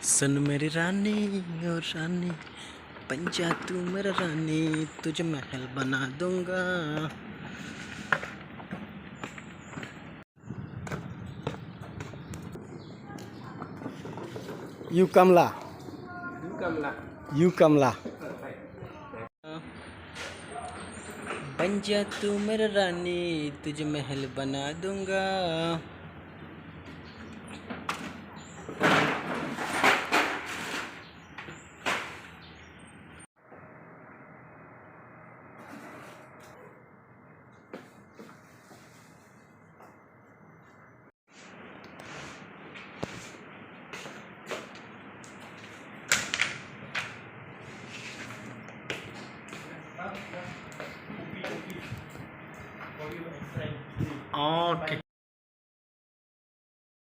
सुन मेरी रानी और रानी, बन जा तू मेरा रानी, तुझे महल बना दूंगा। यू कमला, यू कमला, बन जा तू मेरा रानी, तुझे महल बना दूंगा। Okay.